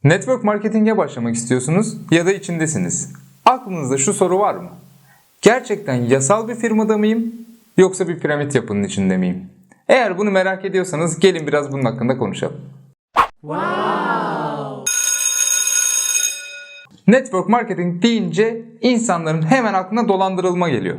Network marketing'e başlamak istiyorsunuz ya da içindesiniz. Aklınızda şu soru var mı? Gerçekten yasal bir firmada mıyım yoksa bir piramit yapının içinde miyim? Eğer bunu merak ediyorsanız gelin biraz bunun hakkında konuşalım. Network marketing deyince insanların hemen aklına dolandırılma geliyor.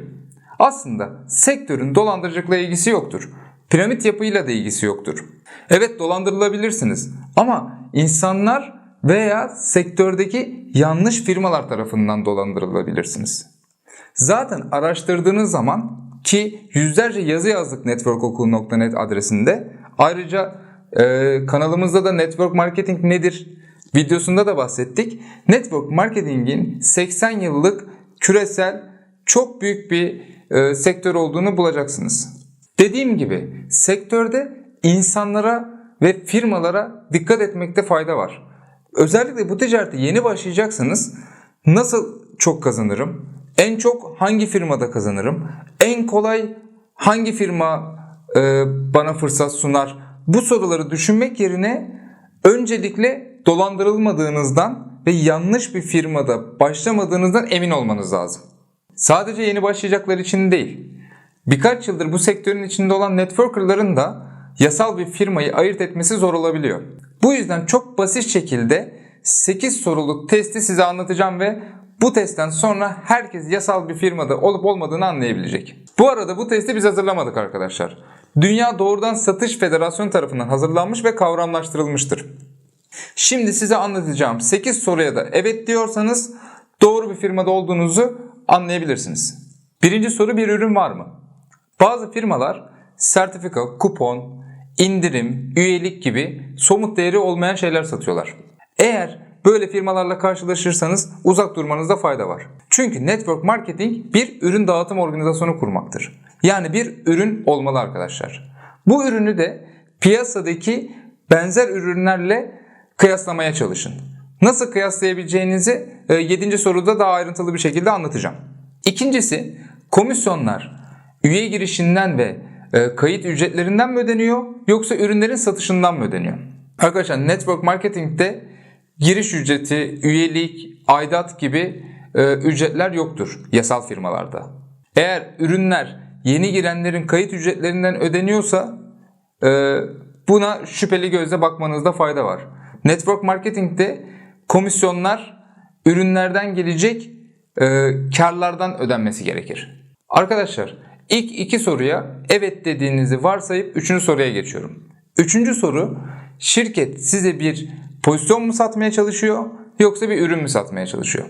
Aslında sektörün dolandırıcılıkla ilgisi yoktur. Piramit yapıyla da ilgisi yoktur. Evet, dolandırılabilirsiniz ama insanlar veya sektördeki yanlış firmalar tarafından dolandırılabilirsiniz. Zaten araştırdığınız zaman ki yüzlerce yazı yazdık networkokulu.net adresinde. Ayrıca kanalımızda da network marketing nedir videosunda da bahsettik. Network marketingin 80 yıllık küresel çok büyük bir sektör olduğunu bulacaksınız. Dediğim gibi sektörde insanlara ve firmalara dikkat etmekte fayda var. Özellikle bu ticarete yeni başlayacaksanız nasıl çok kazanırım? En çok hangi firmada kazanırım? En kolay hangi firma bana fırsat sunar? Bu soruları düşünmek yerine öncelikle dolandırılmadığınızdan ve yanlış bir firmada başlamadığınızdan emin olmanız lazım. Sadece yeni başlayacaklar için değil, birkaç yıldır bu sektörün içinde olan networkerların da yasal bir firmayı ayırt etmesi zor olabiliyor. Bu yüzden çok basit şekilde 8 soruluk testi size anlatacağım ve bu testten sonra herkes yasal bir firmada olup olmadığını anlayabilecek. Bu arada bu testi biz hazırlamadık arkadaşlar. Dünya Doğrudan Satış Federasyonu tarafından hazırlanmış ve kavramlaştırılmıştır. Şimdi size anlatacağım 8 soruya da evet diyorsanız doğru bir firmada olduğunuzu anlayabilirsiniz. Birinci soru, bir ürün var mı? Bazı firmalar sertifika, kupon, indirim, üyelik gibi somut değeri olmayan şeyler satıyorlar. Eğer böyle firmalarla karşılaşırsanız uzak durmanızda fayda var. Çünkü network marketing bir ürün dağıtım organizasyonu kurmaktır. Yani bir ürün olmalı arkadaşlar. Bu ürünü de piyasadaki benzer ürünlerle kıyaslamaya çalışın. Nasıl kıyaslayabileceğinizi 7. soruda daha ayrıntılı bir şekilde anlatacağım. İkincisi, komisyonlar üye girişinden ve kayıt ücretlerinden mi ödeniyor yoksa ürünlerin satışından mı ödeniyor? Arkadaşlar network marketing'de giriş ücreti, üyelik, aidat gibi ücretler yoktur yasal firmalarda. Eğer ürünler yeni girenlerin kayıt ücretlerinden ödeniyorsa buna şüpheli gözle bakmanızda fayda var. Network marketing'de komisyonlar ürünlerden gelecek karlardan ödenmesi gerekir. Arkadaşlar ilk 2 soruya evet dediğinizi varsayıp 3. soruya geçiyorum. 3. soru, şirket size bir pozisyon mu satmaya çalışıyor yoksa bir ürün mü satmaya çalışıyor?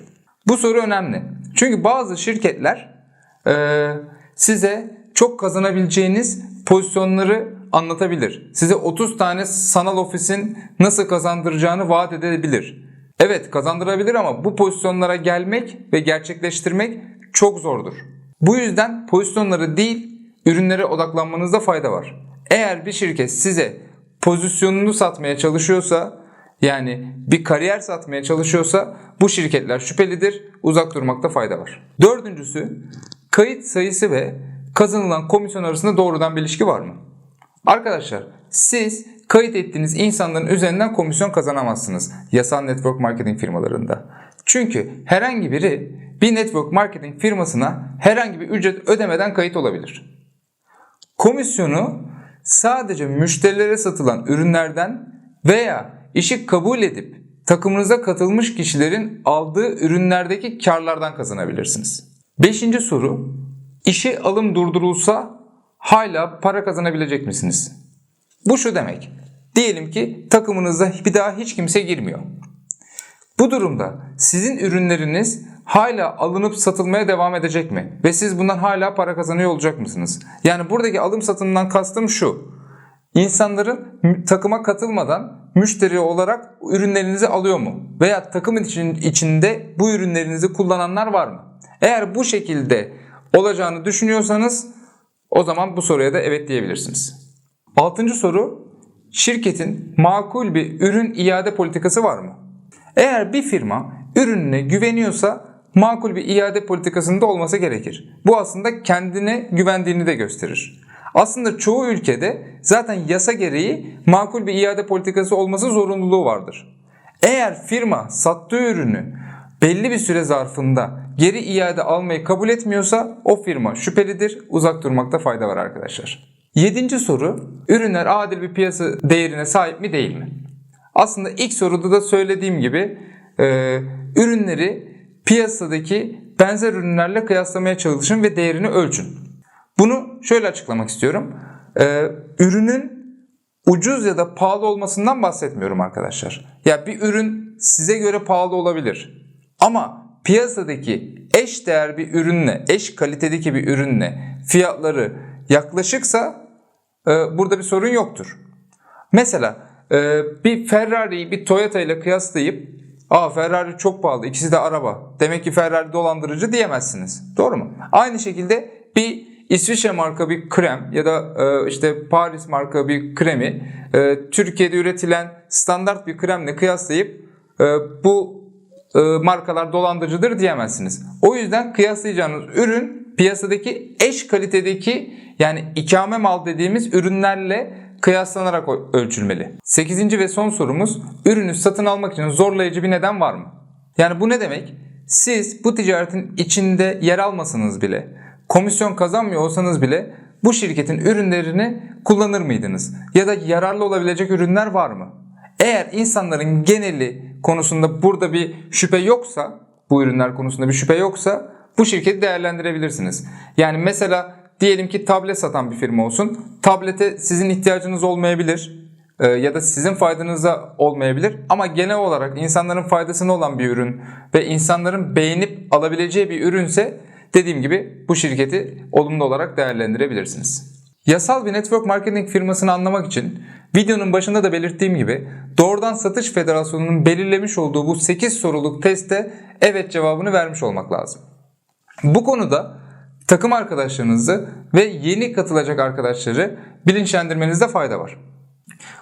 Bu soru önemli. Çünkü bazı şirketler size çok kazanabileceğiniz pozisyonları anlatabilir. Size 30 tane sanal ofisin nasıl kazandıracağını vaat edebilir. Evet, kazandırabilir ama bu pozisyonlara gelmek ve gerçekleştirmek çok zordur. Bu yüzden pozisyonları değil, ürünlere odaklanmanızda fayda var. Eğer bir şirket size pozisyonunu satmaya çalışıyorsa, yani bir kariyer satmaya çalışıyorsa bu şirketler şüphelidir, uzak durmakta fayda var. Dördüncüsü, kayıt sayısı ve kazanılan komisyon arasında doğrudan bir ilişki var mı? Arkadaşlar siz kayıt ettiğiniz insanların üzerinden komisyon kazanamazsınız yasal network marketing firmalarında. Çünkü herhangi biri bir network marketing firmasına herhangi bir ücret ödemeden kayıt olabilir. Komisyonu sadece müşterilere satılan ürünlerden veya işi kabul edip takımınıza katılmış kişilerin aldığı ürünlerdeki karlardan kazanabilirsiniz. 5. soru, işe alım durdurulsa hala para kazanabilecek misiniz? Bu şu demek. Diyelim ki takımınıza bir daha hiç kimse girmiyor. Bu durumda sizin ürünleriniz hala alınıp satılmaya devam edecek mi? Ve siz bundan hala para kazanıyor olacak mısınız? Yani buradaki alım satımdan kastım şu. İnsanların takıma katılmadan müşteri olarak ürünlerinizi alıyor mu? Veya takımın içinde bu ürünlerinizi kullananlar var mı? Eğer bu şekilde olacağını düşünüyorsanız o zaman bu soruya da evet diyebilirsiniz. 6. soru, şirketin makul bir ürün iade politikası var mı? Eğer bir firma ürününe güveniyorsa makul bir iade politikasında olması gerekir. Bu aslında kendine güvendiğini de gösterir. Aslında çoğu ülkede zaten yasa gereği makul bir iade politikası olması zorunluluğu vardır. Eğer firma sattığı ürünü belli bir süre zarfında geri iade almayı kabul etmiyorsa o firma şüphelidir. Uzak durmakta fayda var arkadaşlar. 7. soru, ürünler adil bir piyasa değerine sahip mi değil mi? Aslında ilk soruda da söylediğim gibi ürünleri piyasadaki benzer ürünlerle kıyaslamaya çalışın ve değerini ölçün. Bunu şöyle açıklamak istiyorum. Ürünün ucuz ya da pahalı olmasından bahsetmiyorum arkadaşlar. Ya bir ürün size göre pahalı olabilir. Ama piyasadaki eş değer bir ürünle, eş kalitedeki bir ürünle fiyatları yaklaşıksa burada bir sorun yoktur. Mesela bir Ferrari'yi bir Toyota ile kıyaslayıp Ferrari çok pahalı, ikisi de araba, demek ki Ferrari dolandırıcı diyemezsiniz. Doğru mu? Aynı şekilde bir İsviçre marka bir krem ya da işte Paris marka bir kremi Türkiye'de üretilen standart bir kremle kıyaslayıp bu markalar dolandırıcıdır diyemezsiniz. O yüzden kıyaslayacağınız ürün piyasadaki eş kalitedeki, yani ikame mal dediğimiz ürünlerle kıyaslanarak ölçülmeli. 8. ve son sorumuz, ürünü satın almak için zorlayıcı bir neden var mı? Yani bu ne demek? Siz bu ticaretin içinde yer almasanız bile, komisyon kazanmıyor olsanız bile bu şirketin ürünlerini kullanır mıydınız? Ya da yararlı olabilecek ürünler var mı? Eğer insanların geneli konusunda burada bir şüphe yoksa, bu ürünler konusunda bir şüphe yoksa bu şirketi değerlendirebilirsiniz. Yani mesela diyelim ki tablet satan bir firma olsun. Tablete sizin ihtiyacınız olmayabilir ya da sizin faydanıza olmayabilir. Ama genel olarak insanların faydasına olan bir ürün ve insanların beğenip alabileceği bir ürünse dediğim gibi bu şirketi olumlu olarak değerlendirebilirsiniz. Yasal bir network marketing firmasını anlamak için videonun başında da belirttiğim gibi Doğrudan Satış Federasyonu'nun belirlemiş olduğu bu 8 soruluk teste evet cevabını vermiş olmak lazım. Bu konuda takım arkadaşlarınızı ve yeni katılacak arkadaşları bilinçlendirmenizde fayda var.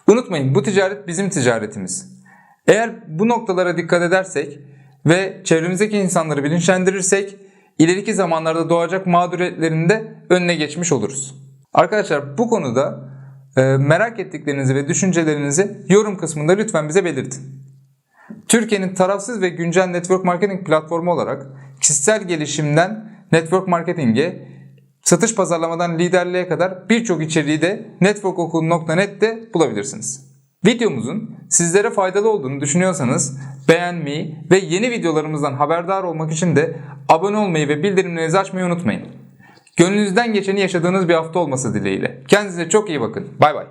Unutmayın, bu ticaret bizim ticaretimiz. Eğer bu noktalara dikkat edersek ve çevremizdeki insanları bilinçlendirirsek ileriki zamanlarda doğacak mağduriyetlerin de önüne geçmiş oluruz. Arkadaşlar bu konuda merak ettiklerinizi ve düşüncelerinizi yorum kısmında lütfen bize belirtin. Türkiye'nin tarafsız ve güncel network marketing platformu olarak kişisel gelişimden network marketing'e, satış pazarlamadan liderliğe kadar birçok içeriği de networkokulu.net'te bulabilirsiniz. Videomuzun sizlere faydalı olduğunu düşünüyorsanız beğenmeyi ve yeni videolarımızdan haberdar olmak için de abone olmayı ve bildirimlerinizi açmayı unutmayın. Gönlünüzden geçeni yaşadığınız bir hafta olması dileğiyle. Kendinize çok iyi bakın. Bay bay.